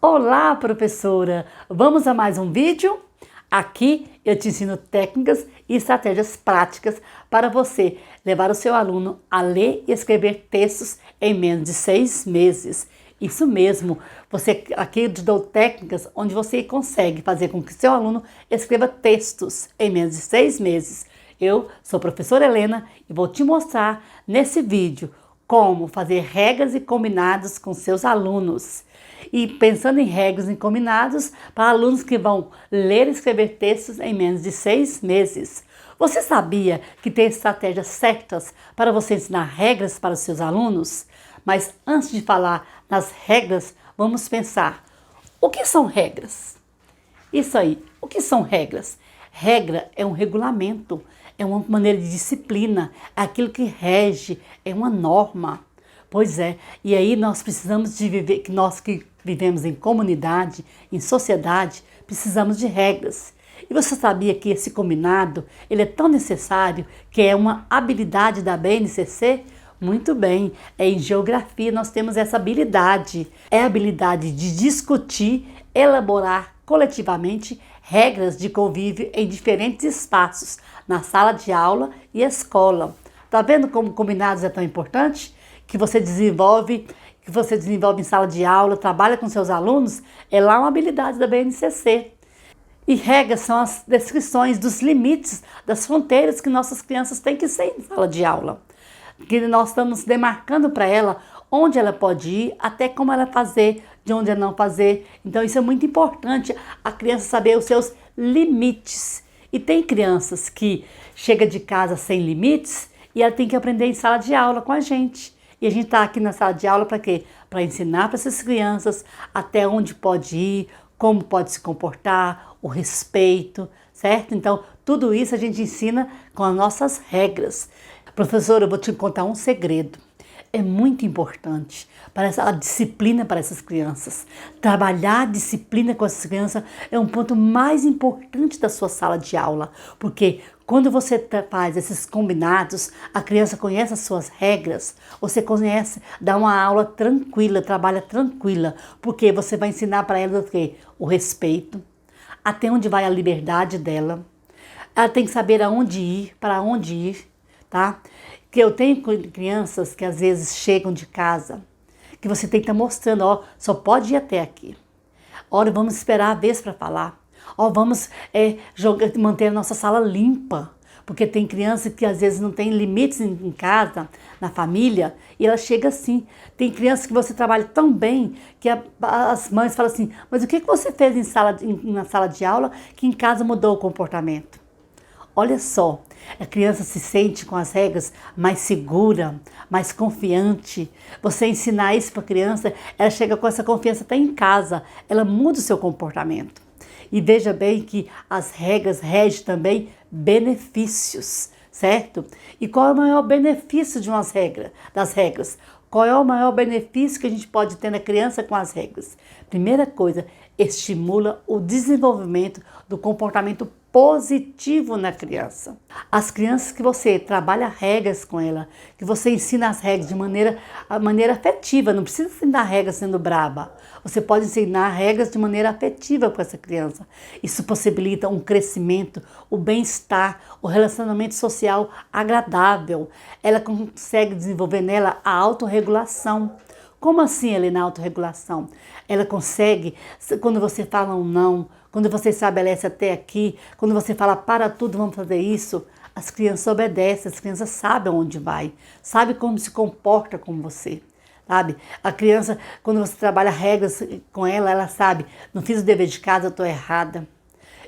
Olá, professora! Vamos a mais um vídeo? Aqui eu te ensino técnicas e estratégias práticas para você levar o seu aluno a ler e escrever textos em menos de 6 meses. Isso mesmo, aqui eu te dou técnicas onde você consegue fazer com que seu aluno escreva textos em menos de 6 meses. Eu sou a professora Helena e vou te mostrar nesse vídeo como fazer regras e combinados com seus alunos. E pensando em regras e combinados para alunos que vão ler e escrever textos em menos de 6 meses. Você sabia que tem estratégias certas para você ensinar regras para os seus alunos? Mas antes de falar nas regras, vamos pensar: o que são regras? Isso aí, o que são regras? Regra é um regulamento, é uma maneira de disciplina, é aquilo que rege, é uma norma. Pois é, e aí nós precisamos de viver, que nós que vivemos em comunidade, em sociedade, precisamos de regras. E você sabia que esse combinado, ele é tão necessário que é uma habilidade da BNCC? Muito bem, em geografia nós temos essa habilidade. É a habilidade de discutir, elaborar coletivamente regras de convívio em diferentes espaços, na sala de aula e escola. Tá vendo como combinados é tão importante? Que você desenvolve em sala de aula, trabalha com seus alunos, é lá uma habilidade da BNCC. E regras são as descrições dos limites, das fronteiras que nossas crianças têm que ser em sala de aula. Que nós estamos demarcando para ela onde ela pode ir, até como ela fazer, de onde ela não fazer. Então isso é muito importante, a criança saber os seus limites. E tem crianças que chegam de casa sem limites e ela tem que aprender em sala de aula com a gente. E a gente está aqui na sala de aula para quê? Para ensinar para essas crianças até onde pode ir, como pode se comportar, o respeito, certo? Então, tudo isso a gente ensina com as nossas regras. Professora, eu vou te contar um segredo. É muito importante para a disciplina para essas crianças. Trabalhar a disciplina com essas crianças é um ponto mais importante da sua sala de aula, porque quando você faz esses combinados, a criança conhece as suas regras, você conhece, dá uma aula tranquila, trabalha tranquila, porque você vai ensinar para ela o quê? O respeito, até onde vai a liberdade dela. Ela tem que saber aonde ir, para onde ir, tá? Que eu tenho crianças que às vezes chegam de casa, que você tem que estar mostrando, ó, só pode ir até aqui. Olha, vamos esperar a vez para falar. Ó, vamos manter a nossa sala limpa, porque tem criança que às vezes não tem limites em casa, na família, e ela chega assim. Tem criança que você trabalha tão bem que as mães falam assim: mas o que você fez na sala de aula que em casa mudou o comportamento? Olha só, a criança se sente com as regras mais segura, mais confiante. Você ensinar isso para a criança, ela chega com essa confiança até em casa, ela muda o seu comportamento. E veja bem que as regras regem também benefícios, certo? E qual é o maior benefício das regras? Qual é o maior benefício que a gente pode ter na criança com as regras? Primeira coisa, estimula o desenvolvimento do comportamento positivo na criança. As crianças que você trabalha regras com ela, que você ensina as regras de maneira afetiva, não precisa ensinar regras sendo braba. Você pode ensinar regras de maneira afetiva para essa criança. Isso possibilita um crescimento, o bem-estar, o relacionamento social agradável. Ela consegue desenvolver nela a autorregulação. Como assim, Helena, autorregulação? Ela consegue, quando você fala um não, quando você estabelece até aqui, quando você fala para tudo, vamos fazer isso, as crianças obedecem, as crianças sabem onde vai, sabem como se comporta com você, sabe? A criança, quando você trabalha regras com ela, ela sabe, não fiz o dever de casa, eu estou errada.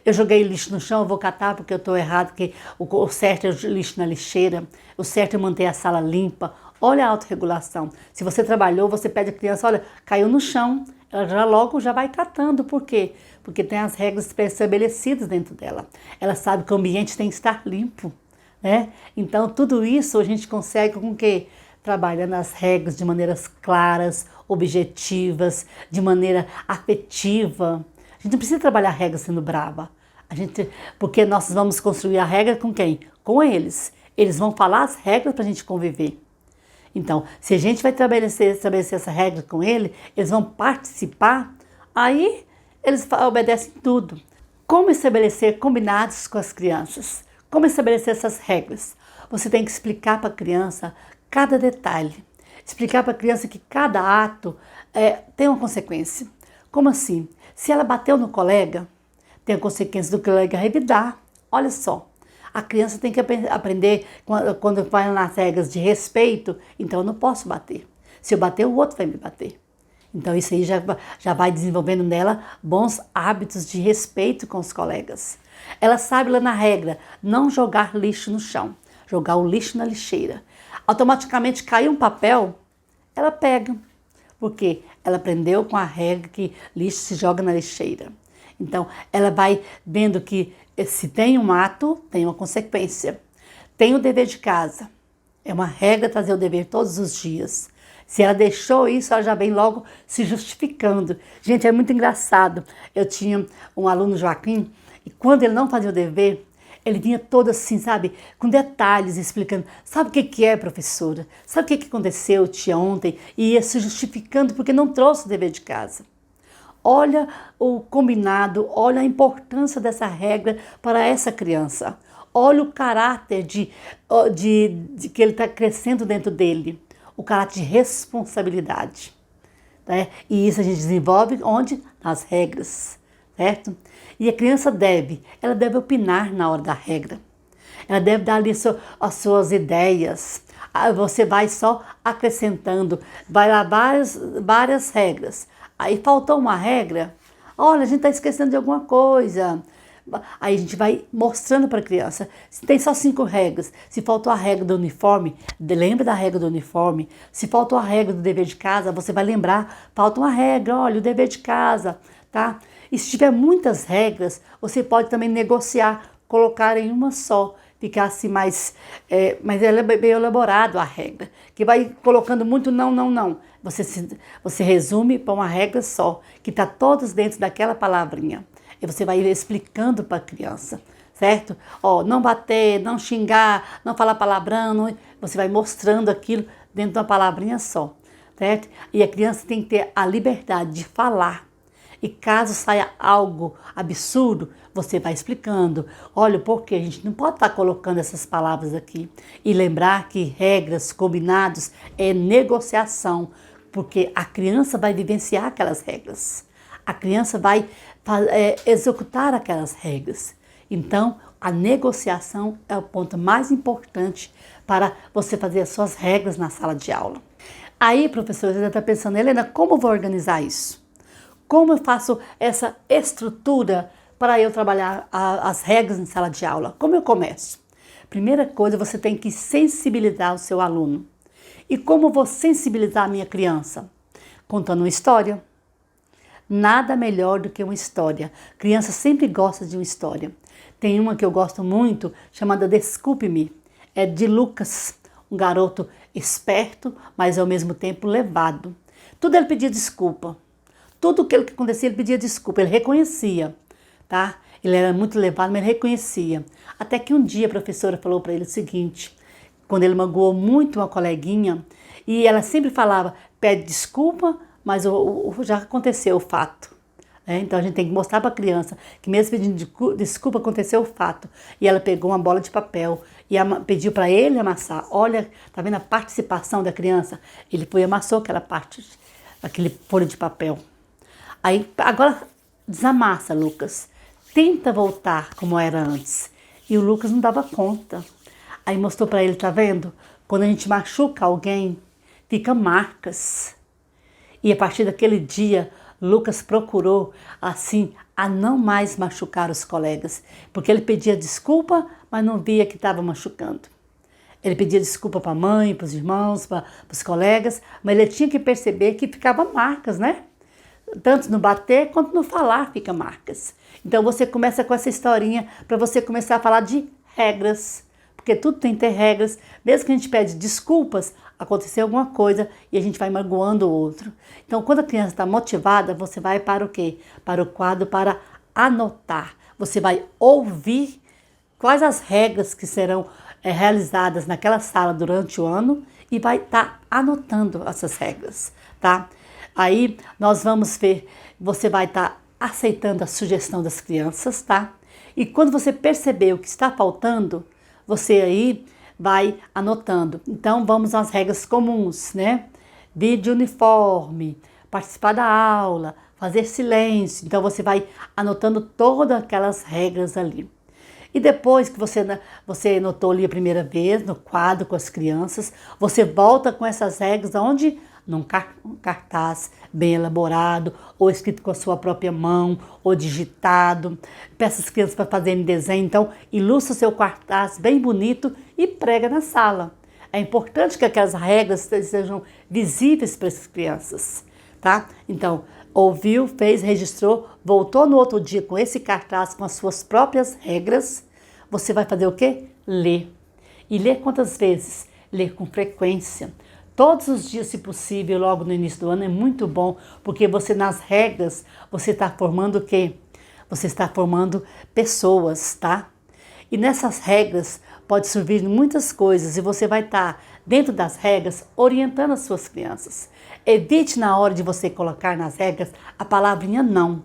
Eu joguei lixo no chão, eu vou catar porque eu estou errado, porque o certo é o lixo na lixeira, o certo é manter a sala limpa. Olha a autorregulação. Se você trabalhou, você pede à criança, olha, caiu no chão, ela logo já vai catando. Por quê? Porque tem as regras pré-estabelecidas dentro dela. Ela sabe que o ambiente tem que estar limpo, né? Então, tudo isso a gente consegue com o quê? Trabalhando as regras de maneiras claras, objetivas, de maneira afetiva. A gente não precisa trabalhar regras sendo brava. Porque nós vamos construir a regra com quem? Com eles. Eles vão falar as regras para a gente conviver. Então, se a gente vai estabelecer essa regra com ele, eles vão participar, Aí eles obedecem tudo. Como estabelecer combinados com as crianças? Como estabelecer essas regras? Você tem que explicar para a criança cada detalhe. Explicar para a criança que cada ato tem uma consequência. Como assim? Se ela bateu no colega, tem a consequência do colega revidar. Olha só, a criança tem que aprender quando vai nas regras de respeito, então eu não posso bater. Se eu bater, o outro vai me bater. Então isso aí já vai desenvolvendo nela bons hábitos de respeito com os colegas. Ela sabe lá na regra, não jogar lixo no chão, jogar o lixo na lixeira. Automaticamente cai um papel, ela pega, porque ela aprendeu com a regra que lixo se joga na lixeira. Então ela vai vendo que se tem um ato, tem uma consequência. Tem o dever de casa, é uma regra trazer o dever todos os dias. Se ela deixou isso, ela já vem logo se justificando. Gente, é muito engraçado. Eu tinha um aluno, Joaquim, e quando ele não fazia o dever, ele vinha todo assim, sabe, com detalhes, explicando. Sabe o que é, professora? Sabe o que aconteceu, tia, ontem? E ia se justificando porque não trouxe o dever de casa. Olha o combinado, olha a importância dessa regra para essa criança. Olha o caráter de que ele está crescendo dentro dele. O caráter de responsabilidade, né? E isso a gente desenvolve onde? Nas regras, certo? E a criança ela deve opinar na hora da regra. Ela deve dar ali as suas ideias. Você vai só acrescentando, vai lá várias regras. Aí faltou uma regra, olha, a gente está esquecendo de alguma coisa. Aí a gente vai mostrando para a criança. Se tem só 5 regras, se faltou a regra do uniforme, lembra da regra do uniforme. Se faltou a regra do dever de casa, você vai lembrar, falta uma regra, olha, o dever de casa, tá? E se tiver muitas regras, você pode também negociar, colocar em uma só, ficar assim mais ela é bem elaborado a regra, que vai colocando muito não. Você resume para uma regra só, que está todos dentro daquela palavrinha. E você vai explicando para a criança, certo? Não bater, não xingar, não falar palavrão, você vai mostrando aquilo dentro de uma palavrinha só, certo? E a criança tem que ter a liberdade de falar. E caso saia algo absurdo, você vai explicando. Olha, porque a gente não pode estar colocando essas palavras aqui. E lembrar que regras, combinados, é negociação, porque a criança vai vivenciar aquelas regras. A criança vai executar aquelas regras. Então, a negociação é o ponto mais importante para você fazer as suas regras na sala de aula. Aí, professor, você está pensando, Helena, como eu vou organizar isso? Como eu faço essa estrutura para eu trabalhar as regras em sala de aula? Como eu começo? Primeira coisa, você tem que sensibilizar o seu aluno. E como vou sensibilizar a minha criança? Contando uma história. Nada melhor do que uma história. Criança sempre gosta de uma história. Tem uma que eu gosto muito, chamada Desculpe-me. É de Lucas, um garoto esperto, mas ao mesmo tempo levado. Tudo ele pedia desculpa. Tudo o que acontecia, ele pedia desculpa. Ele reconhecia, tá? Ele era muito levado, mas ele reconhecia. Até que um dia a professora falou para ele o seguinte, quando ele magoou muito uma coleguinha, e ela sempre falava, pede desculpa, mas já aconteceu o fato. Então a gente tem que mostrar para a criança que mesmo pedindo desculpa, aconteceu o fato. E ela pegou uma bola de papel e pediu para ele amassar. Olha, tá vendo a participação da criança? Ele foi e amassou aquela parte, aquele folha de papel. Aí, agora desamassa, Lucas. Tenta voltar como era antes. E o Lucas não dava conta. Aí mostrou para ele, tá vendo? Quando a gente machuca alguém, fica marcas. E a partir daquele dia, Lucas procurou, assim, a não mais machucar os colegas. Porque ele pedia desculpa, mas não via que estava machucando. Ele pedia desculpa para a mãe, para os irmãos, para os colegas, mas ele tinha que perceber que ficava marcas, né? Tanto no bater quanto no falar fica marcas. Então você começa com essa historinha para você começar a falar de regras. Porque tudo tem que ter regras. Mesmo que a gente pede desculpas, aconteceu alguma coisa e a gente vai magoando o outro. Então quando a criança está motivada, você vai para o quê? Para o quadro para anotar. Você vai ouvir quais as regras que serão realizadas naquela sala durante o ano e vai estar anotando essas regras, tá? Aí nós vamos ver você vai estar aceitando a sugestão das crianças, tá? E quando você perceber o que está faltando, você aí vai anotando. Então, vamos às regras comuns, né? Vídeo uniforme, participar da aula, fazer silêncio. Então, você vai anotando todas aquelas regras ali. E depois que você anotou ali a primeira vez, no quadro com as crianças, você volta com essas regras onde? Num cartaz bem elaborado, ou escrito com a sua própria mão, ou digitado. Peça as crianças para fazerem desenho, então ilustra seu cartaz bem bonito e prega na sala. É importante que aquelas regras sejam visíveis para as crianças, tá? Então, ouviu, fez, registrou, voltou no outro dia com esse cartaz, com as suas próprias regras, você vai fazer o quê? Ler. E ler quantas vezes? Ler com frequência. Todos os dias, se possível, logo no início do ano, é muito bom, porque você, nas regras, você está formando o quê? Você está formando pessoas, tá? E nessas regras pode surgir muitas coisas e você vai estar, dentro das regras, orientando as suas crianças. Evite, na hora de você colocar nas regras, a palavrinha não.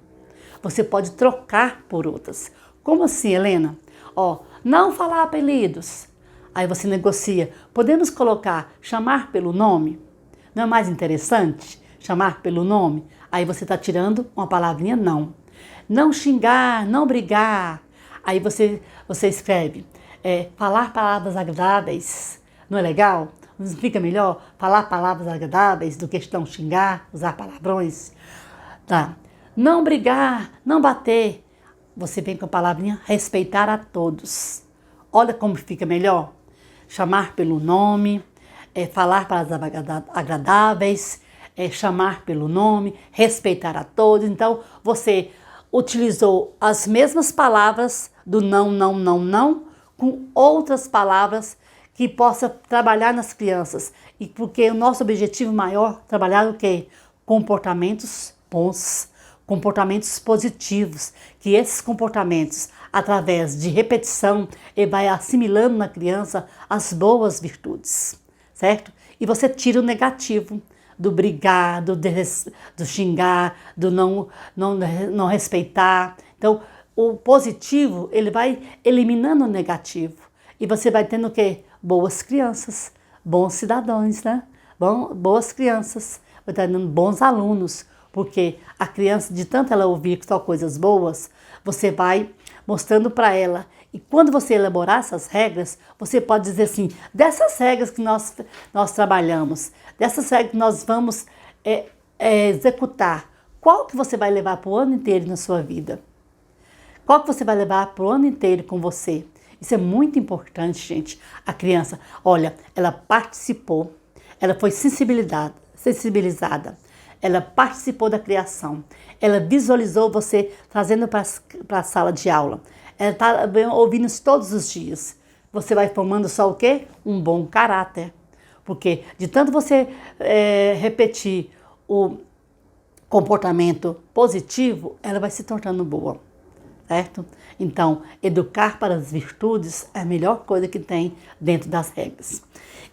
Você pode trocar por outras. Como assim, Helena? Não falar apelidos. Aí você negocia. Podemos colocar chamar pelo nome? Não é mais interessante? Chamar pelo nome? Aí você está tirando uma palavrinha não. Não xingar, não brigar. Aí você escreve falar palavras agradáveis. Não é legal? Não fica melhor falar palavras agradáveis do que não xingar, usar palavrões? Tá. Não brigar, não bater. Você vem com a palavrinha respeitar a todos. Olha como fica melhor. Chamar pelo nome, falar palavras agradáveis, chamar pelo nome, respeitar a todos. Então, você utilizou as mesmas palavras do não, não, não, não, com outras palavras que possa trabalhar nas crianças. E porque o nosso objetivo maior é trabalhar o quê? Comportamentos bons, comportamentos positivos, que esses comportamentos, através de repetição, ele vai assimilando na criança as boas virtudes, certo? E você tira o negativo, do brigar, do xingar, do não respeitar. Então, o positivo, ele vai eliminando o negativo. E você vai tendo o quê? Boas crianças, bons cidadãos, né? Boas crianças, vai estar dando bons alunos. Porque a criança, de tanto ela ouvir só coisas boas, você vai mostrando para ela. E quando você elaborar essas regras, você pode dizer assim, dessas regras que nós trabalhamos, dessas regras que nós vamos executar, qual que você vai levar para o ano inteiro na sua vida? Qual que você vai levar para o ano inteiro com você? Isso é muito importante, gente. A criança, olha, ela participou, ela foi sensibilizada. Ela participou da criação, ela visualizou você trazendo para a sala de aula, ela está ouvindo isso todos os dias. Você vai formando só o quê? Um bom caráter. Porque de tanto você repetir o comportamento positivo, ela vai se tornando boa, certo? Então, educar para as virtudes é a melhor coisa que tem dentro das regras.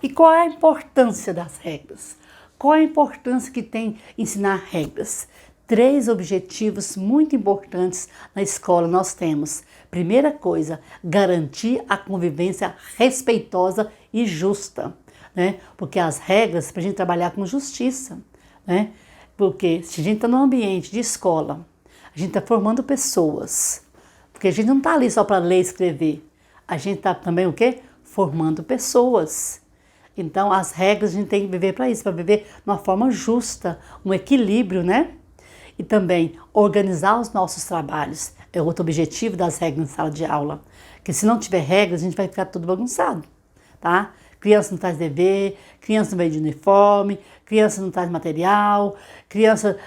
E qual é a importância das regras? Qual a importância que tem ensinar regras? 3 objetivos muito importantes na escola nós temos. Primeira coisa, garantir a convivência respeitosa e justa, né? Porque as regras, para a gente trabalhar com justiça, né? Porque se a gente está num ambiente de escola, a gente está formando pessoas. Porque a gente não está ali só para ler e escrever. A gente está também o quê? Formando pessoas. Então, as regras a gente tem que viver para isso, para viver de uma forma justa, um equilíbrio, né? E também organizar os nossos trabalhos. É outro objetivo das regras na sala de aula. Porque se não tiver regras, a gente vai ficar tudo bagunçado, tá? Criança não traz dever, criança não veio de uniforme, criança não traz material, criança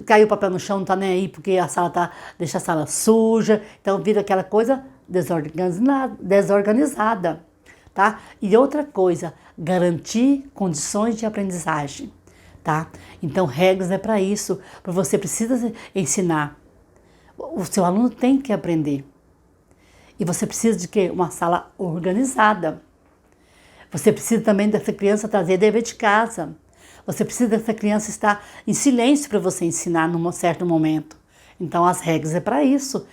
caiu o papel no chão, não tá nem aí porque a sala deixa a sala suja. Então, vira aquela coisa desorganizada. Tá? E outra coisa, garantir condições de aprendizagem, tá? Então, regras é para isso, porque você precisa ensinar. O seu aluno tem que aprender. E você precisa de quê? Uma sala organizada. Você precisa também dessa criança trazer dever de casa. Você precisa dessa criança estar em silêncio para você ensinar num certo momento. Então as regras é para isso.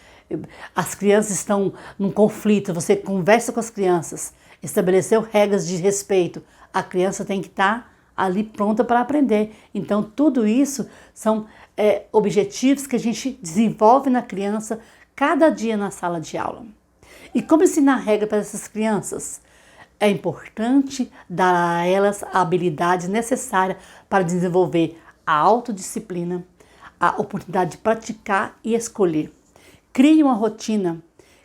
As crianças estão num conflito, você conversa com as crianças, estabeleceu regras de respeito. A criança tem que estar ali pronta para aprender. Então tudo isso são objetivos que a gente desenvolve na criança cada dia na sala de aula. E como ensinar regra para essas crianças? É importante dar a elas a habilidade necessária para desenvolver a autodisciplina, a oportunidade de praticar e escolher. Crie uma rotina,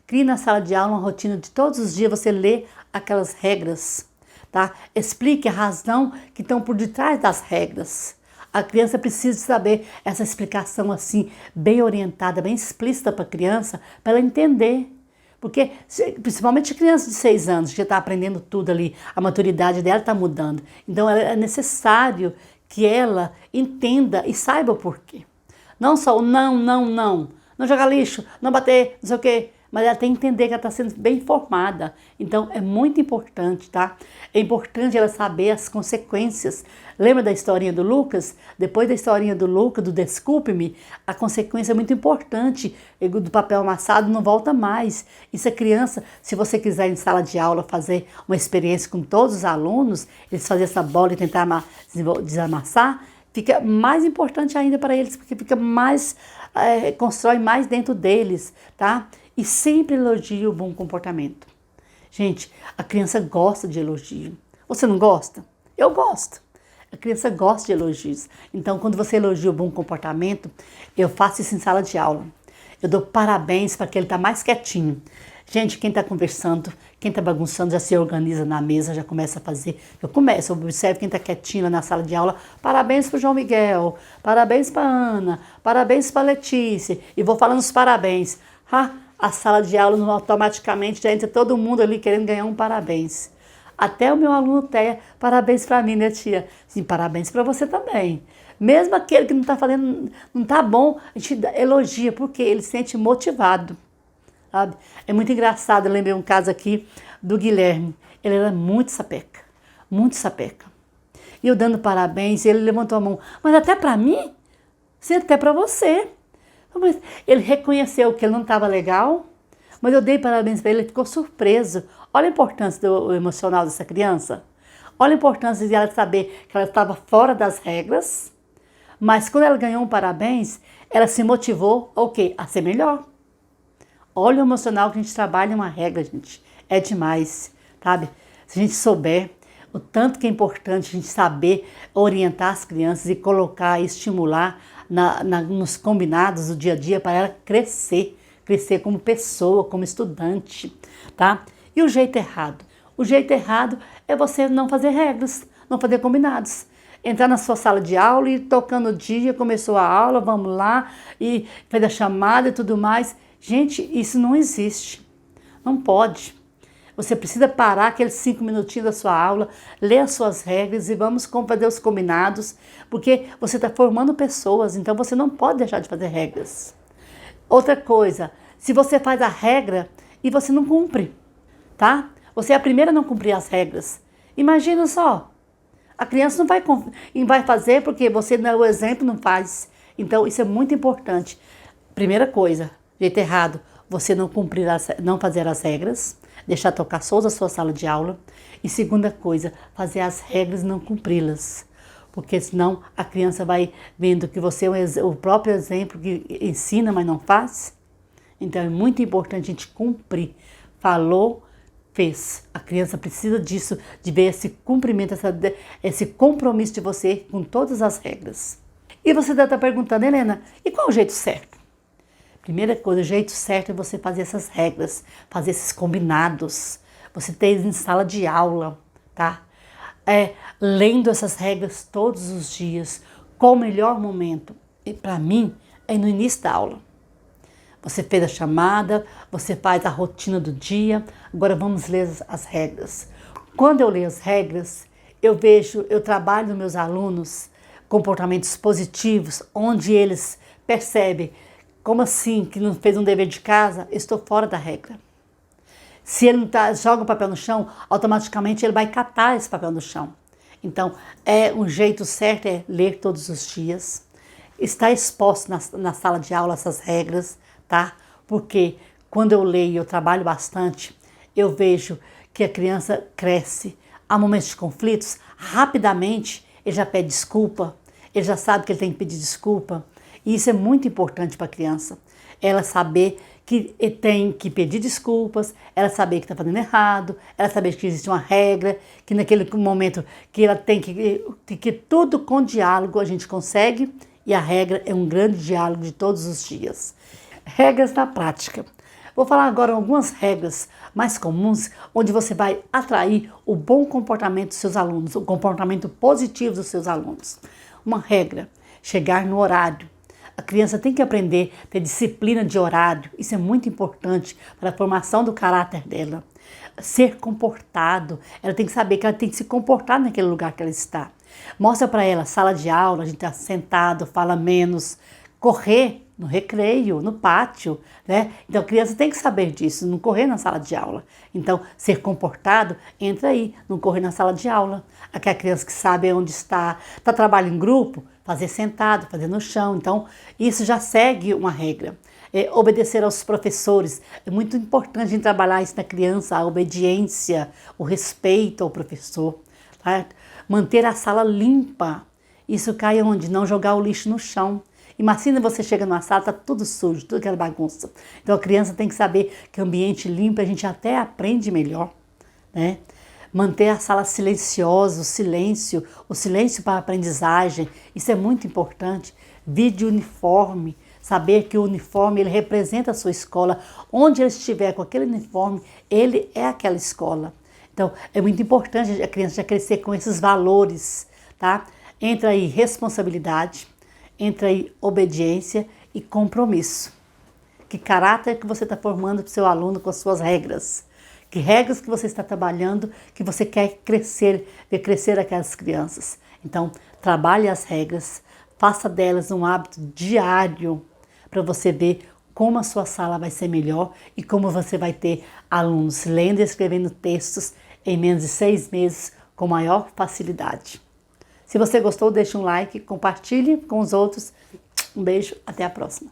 crie na sala de aula uma rotina de todos os dias você ler aquelas regras, tá? Explique a razão que estão por detrás das regras. A criança precisa saber essa explicação assim, bem orientada, bem explícita para a criança, para ela entender. Porque, principalmente a criança de 6 anos, que já está aprendendo tudo ali, a maturidade dela está mudando. Então, é necessário que ela entenda e saiba o porquê. Não só o não, não, não. Não jogar lixo, não bater, não sei o quê. Mas ela tem que entender que ela está sendo bem informada. Então, é muito importante, tá? É importante ela saber as consequências. Lembra da historinha do Lucas? Depois da historinha do Lucas, do Desculpe-me, a consequência é muito importante. Do papel amassado não volta mais. Isso é criança, se você quiser em sala de aula fazer uma experiência com todos os alunos, eles fazerem essa bola e tentar desamassar, fica mais importante ainda para eles, porque fica mais, constrói mais dentro deles, tá? E sempre elogie o bom comportamento. Gente, a criança gosta de elogio. Você não gosta? Eu gosto. A criança gosta de elogios. Então, quando você elogia o bom comportamento, eu faço isso em sala de aula. Eu dou parabéns para que ele está mais quietinho. Gente, quem está conversando, quem está bagunçando, já se organiza na mesa, já começa a fazer. Eu observo quem está quietinho lá na sala de aula. Parabéns para o João Miguel, parabéns para a Ana, parabéns para a Letícia. E vou falando os parabéns. A sala de aula automaticamente já entra todo mundo ali querendo ganhar um parabéns. Até o meu aluno Teia, parabéns para mim, né, tia? Sim, parabéns para você também. Mesmo aquele que não está fazendo, não está bom, a gente elogia, porque ele se sente motivado. Sabe? É muito engraçado, eu lembrei um caso aqui do Guilherme. Ele era muito sapeca, muito sapeca. E eu dando parabéns, ele levantou a mão. Mas até para mim? Sim, até para você. Mas ele reconheceu que ele não estava legal, mas eu dei parabéns para ele, ele ficou surpreso. Olha a importância do emocional dessa criança. Olha a importância de ela saber que ela estava fora das regras, mas quando ela ganhou um parabéns, ela se motivou a quê? A ser melhor. Olha o emocional que a gente trabalha em uma regra, gente. É demais, sabe? Se a gente souber o tanto que é importante a gente saber orientar as crianças e colocar, estimular nos combinados do dia a dia para ela crescer como pessoa, como estudante, tá? E o jeito errado? O jeito errado é você não fazer regras, não fazer combinados. Entrar na sua sala de aula e tocando o dia, começou a aula, vamos lá, e fez a chamada e tudo mais. Gente, isso não existe. Não pode. Você precisa parar aqueles 5 minutinhos da sua aula, ler as suas regras e vamos fazer os combinados, porque você está formando pessoas, então você não pode deixar de fazer regras. Outra coisa, se você faz a regra e você não cumpre, tá? Você é a primeira a não cumprir as regras. Imagina só, a criança não vai fazer porque você não é o exemplo, não faz. Então isso é muito importante. Primeira coisa, jeito errado, você não fazer as regras, deixar tocar só a sua sala de aula. E segunda coisa, fazer as regras e não cumpri-las. Porque senão a criança vai vendo que você é o próprio exemplo que ensina, mas não faz. Então é muito importante a gente cumprir. Falou, fez. A criança precisa disso, de ver esse cumprimento, esse compromisso de você com todas as regras. E você deve estar perguntando, Helena, e qual é o jeito certo? Primeira coisa, o jeito certo é você fazer essas regras, fazer esses combinados. Você ter em sala de aula, tá? Lendo essas regras todos os dias. Qual o melhor momento? E para mim, é no início da aula. Você fez a chamada, você faz a rotina do dia. Agora vamos ler as regras. Quando eu leio as regras, eu trabalho nos meus alunos comportamentos positivos, onde eles percebem. Como assim, que não fez um dever de casa? Eu estou fora da regra. Se ele não joga o papel no chão, automaticamente ele vai catar esse papel no chão. Então, um jeito certo é ler todos os dias, estar exposto na sala de aula essas regras, tá? Porque quando eu leio, eu trabalho bastante, eu vejo que a criança cresce. Há momentos de conflitos, rapidamente ele já pede desculpa, ele já sabe que ele tem que pedir desculpa. E isso é muito importante para a criança. Ela saber que tem que pedir desculpas, ela saber que está fazendo errado, ela saber que existe uma regra, que naquele momento que ela tem que tudo com diálogo a gente consegue, e a regra é um grande diálogo de todos os dias. Regras na prática. Vou falar agora algumas regras mais comuns, onde você vai atrair o bom comportamento dos seus alunos, o comportamento positivo dos seus alunos. Uma regra: chegar no horário. A criança tem que aprender a ter disciplina de horário, isso é muito importante para a formação do caráter dela. Ser comportado, ela tem que saber que ela tem que se comportar naquele lugar que ela está. Mostra para ela, sala de aula, a gente está sentado, fala menos, correr no recreio, no pátio, né? Então a criança tem que saber disso, não correr na sala de aula. Então, ser comportado, entra aí, não correr na sala de aula. Aquela criança que sabe onde está trabalhando em grupo, fazer sentado, fazer no chão. Então, isso já segue uma regra. Obedecer aos professores. É muito importante a gente trabalhar isso na criança, a obediência, o respeito ao professor. Tá? Manter a sala limpa. Isso cai onde? Não jogar o lixo no chão. Imagina você chega numa sala, tá tudo sujo, tudo aquela bagunça. Então a criança tem que saber que ambiente limpo a gente até aprende melhor, né? Manter a sala silenciosa, o silêncio para a aprendizagem, isso é muito importante. Vídeo uniforme, saber que o uniforme ele representa a sua escola. Onde ele estiver com aquele uniforme, ele é aquela escola. Então é muito importante a criança já crescer com esses valores, tá? Entra aí responsabilidade, entra aí obediência e compromisso. Que caráter que você está formando para o seu aluno com as suas regras? Que regras que você está trabalhando que você quer crescer, ver crescer aquelas crianças? Então, trabalhe as regras, faça delas um hábito diário para você ver como a sua sala vai ser melhor e como você vai ter alunos lendo e escrevendo textos em menos de 6 meses com maior facilidade. Se você gostou, deixe um like, compartilhe com os outros. Um beijo, até a próxima.